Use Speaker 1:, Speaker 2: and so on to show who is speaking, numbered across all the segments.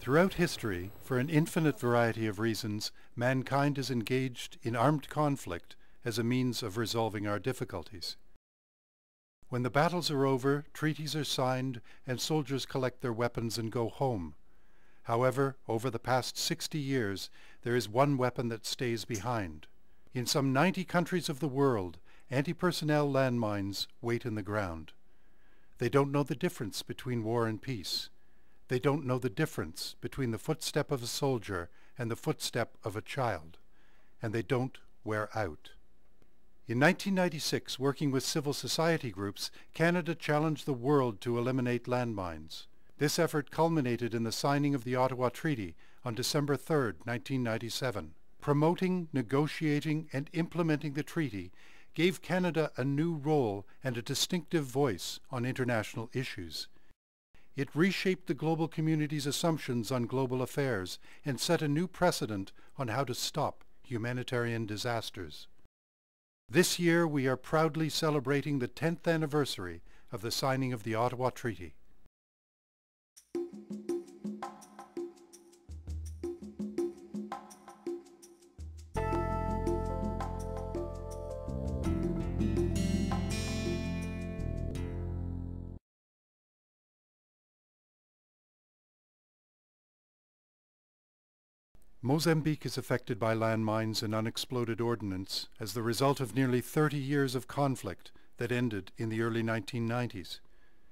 Speaker 1: Throughout history, for an infinite variety of reasons, mankind is engaged in armed conflict as a means of resolving our difficulties. When the battles are over, treaties are signed, and soldiers collect their weapons and go home. However, over the past 60 years, there is one weapon that stays behind. In some 90 countries of the world, anti-personnel landmines wait in the ground. They don't know the difference between war and peace. They don't know the difference between the footstep of a soldier and the footstep of a child. And they don't wear out. In 1996, working with civil society groups, Canada challenged the world to eliminate landmines. This effort culminated in the signing of the Ottawa Treaty on December 3, 1997. Promoting, negotiating, and implementing the treaty gave Canada a new role and a distinctive voice on international issues. It reshaped the global community's assumptions on global affairs and set a new precedent on how to stop humanitarian disasters. This year we are proudly celebrating the 10th anniversary of the signing of the Ottawa Treaty. Mozambique is affected by landmines and unexploded ordnance as the result of nearly 30 years of conflict that ended in the early 1990s.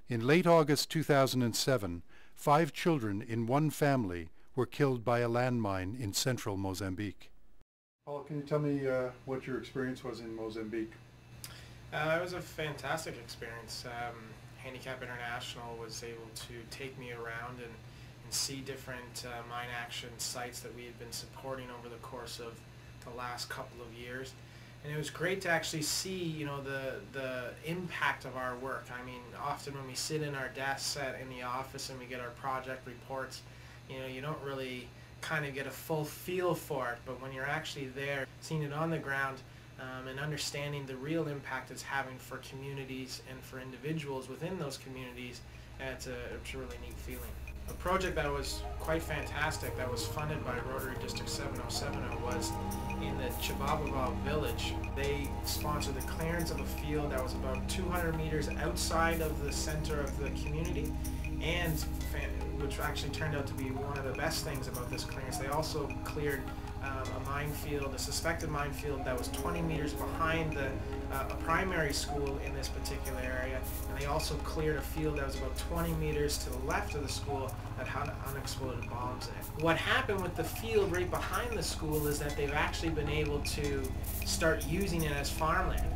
Speaker 1: In late August 2007, 5 children in one family were killed by a landmine in central Mozambique. Paul, can you tell me what your experience was in Mozambique?
Speaker 2: It was a fantastic experience. Handicap International was able to take me around and see different mine action sites that we had been supporting over the course of the last couple of years. And it was great to actually see, you know, the impact of our work. I mean, often when we sit in our desk in the office and we get our project reports, you know, you don't really kind of get a full feel for it. But when you're actually there, seeing it on the ground, and understanding the real impact it's having for communities and for individuals within those communities, it's a really neat feeling. A project that was quite fantastic that was funded by Rotary District 7070 was in the Chibababa village. They sponsored the clearance of a field that was about 200 meters outside of the center of the community, and which actually turned out to be one of the best things about this clearance. They also cleared a minefield, a suspected minefield that was 20 meters behind a primary school in this particular area, and they also cleared a field that was about 20 meters to the left of the school that had unexploded bombs in it. What happened with the field right behind the school is that they've actually been able to start using it as farmland.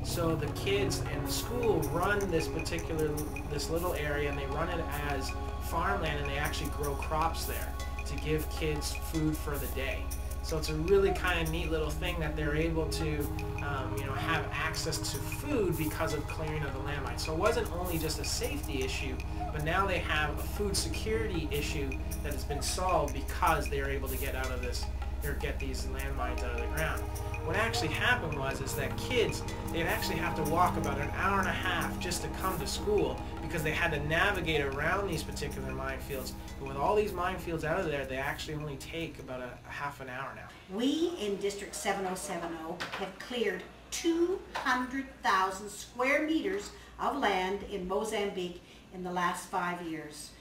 Speaker 2: So the kids in the school run this little area, and they run it as farmland, and they actually grow crops there to give kids food for the day. So it's a really kind of neat little thing that they're able to, you know, have access to food because of clearing of the landmine. So it wasn't only just a safety issue, but now they have a food security issue that has been solved because they are able to get out of this, or get these landmines out of the ground. What actually happened is that kids, they'd actually have to walk about an hour and a half just to come to school because they had to navigate around these particular minefields. But with all these minefields out of there, they actually only take about a half an hour now.
Speaker 3: We in District 7070 have cleared 200,000 square meters of land in Mozambique in the last 5 years.